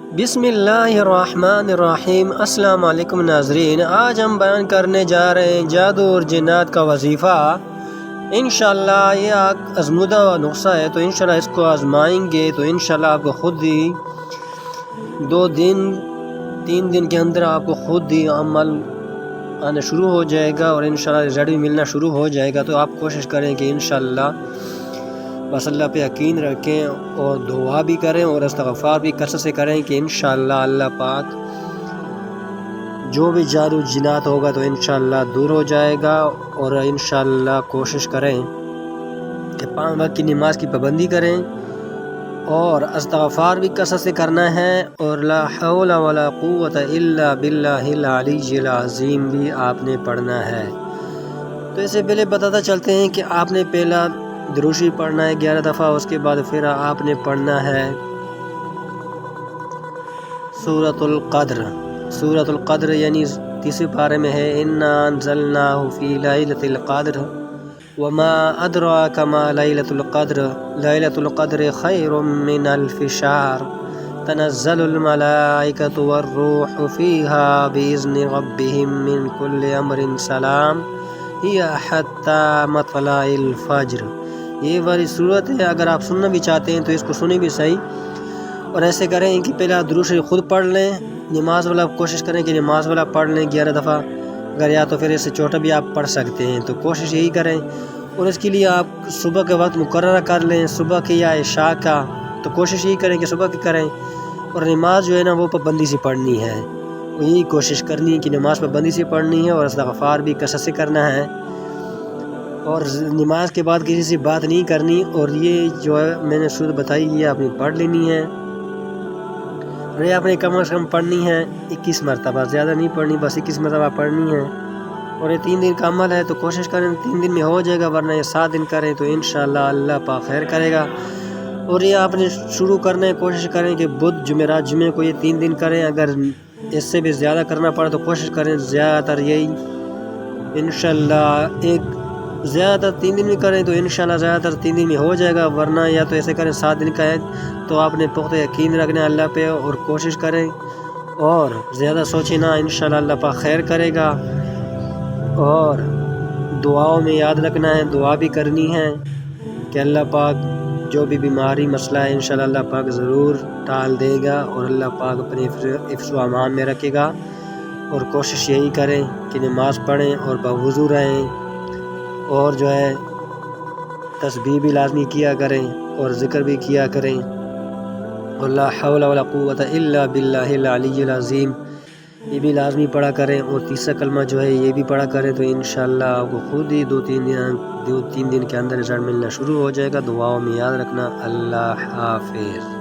بسم اللہ الرحمن الرحیم۔ السلام علیکم ناظرین، آج ہم بیان کرنے جا رہے ہیں جادو اور جنات کا وظیفہ۔ انشاءاللہ یہ آزمودہ نسخہ ہے، تو انشاءاللہ اس کو آزمائیں گے تو انشاءاللہ آپ کو خود ہی 2-3 دن کے اندر آپ کو خود ہی عمل آنا شروع ہو جائے گا اور انشاءاللہ رزلٹ بھی ملنا شروع ہو جائے گا۔ تو آپ کوشش کریں کہ انشاءاللہ بس اللہ پہ یقین رکھیں اور دعا بھی کریں اور استغفار بھی کثرت سے کریں کہ انشاءاللہ اللہ پاک جو بھی جادو جنات ہوگا تو انشاءاللہ دور ہو جائے گا۔ اور انشاءاللہ کوشش کریں کہ 5 وقت کی نماز کی پابندی کریں اور استغفار بھی کثرت سے کرنا ہے، اور لا حول ولا قوت الا باللہ العلی العظیم بھی آپ نے پڑھنا ہے۔ تو اس سے پہلے بتاتا چلتے ہیں کہ آپ نے پہلا درود شریف پڑھنا ہے 11 دفعہ، اس کے بعد پھر آپ نے پڑھنا ہے سورۃ القدر۔ سورۃ القدر یعنی تیسرے پارے میں ہے انا انزلناہ فی لیلۃ القدر وما ادراک ما لیلۃ القدر لیلۃ القدر خیر من الف شہر تنزل الملائکۃ والروح فیہا باذن ربہم من کل امر سلام ہی حتی مطلع الفجر۔ یہ والی صورت ہے، اگر آپ سننا بھی چاہتے ہیں تو اس کو سنیں بھی صحیح، اور ایسے کریں کہ پہلا درود شریف خود پڑھ لیں۔ نماز والا کوشش کریں کہ نماز والا پڑھ لیں 11 دفعہ، اگر یا تو پھر اس سے چھوٹا بھی آپ پڑھ سکتے ہیں، تو کوشش یہی کریں۔ اور اس کے لیے آپ صبح کے وقت مقررہ کر لیں، صبح کے یا عشاء کا، تو کوشش یہی کریں کہ صبح کی کریں۔ اور نماز جو ہے نا وہ پابندی سے پڑھنی ہے، یہی کوشش کرنی ہے کہ نماز پابندی سے پڑھنی ہے اور استغفار بھی کثرت سے کرنا ہے، اور نماز کے بعد کسی سے بات نہیں کرنی۔ اور یہ جو ہے میں نے صورت بتائی یہ آپ نے پڑھ لینی ہے، اور یہ آپ نے کم از کم پڑھنی ہے 21 مرتبہ، زیادہ نہیں پڑھنی، بس 21 مرتبہ پڑھنی ہے۔ اور یہ 3 دن کا عمل ہے، تو کوشش کریں 3 دن میں ہو جائے گا، ورنہ یہ 7 دن کریں تو انشاءاللہ اللہ پاک خیر کرے گا۔ اور یہ آپ نے شروع کرنا ہے، کوشش کریں کہ بدھ جمعرات جمعے کو یہ 3 دن کریں، اگر اس سے بھی زیادہ کرنا پڑے تو کوشش کریں زیادہ تر یہی انشاءاللہ زیادہ تر 3 دن میں کریں تو انشاءاللہ زیادہ تر 3 دن میں ہو جائے گا، ورنہ یا تو ایسے کریں 7 دن کا ہے، تو آپ نے پختہ یقین رکھنا اللہ پہ اور کوشش کریں اور زیادہ سوچیں نہ، انشاءاللہ اللہ پاک خیر کرے گا۔ اور دعاؤں میں یاد رکھنا ہے، دعا بھی کرنی ہے کہ اللہ پاک جو بھی بیماری مسئلہ ہے انشاءاللہ اللہ پاک ضرور ٹال دے گا اور اللہ پاک اپنے حفظ و امان میں رکھے گا۔ اور کوشش یہی کریں کہ نماز پڑھیں اور باوضو رہیں، اور جو ہے تسبیح بھی لازمی کیا کریں اور ذکر بھی کیا کریں، اور لا حول ولا قوت الا باللہ العلی العظیم یہ بھی لازمی پڑھا کریں، اور تیسرا کلمہ جو ہے یہ بھی پڑھا کریں، تو انشاءاللہ آپ کو خود ہی 2-3 دن کے اندر رزلٹ ملنا شروع ہو جائے گا۔ دعاؤں میں یاد رکھنا۔ اللہ حافظ۔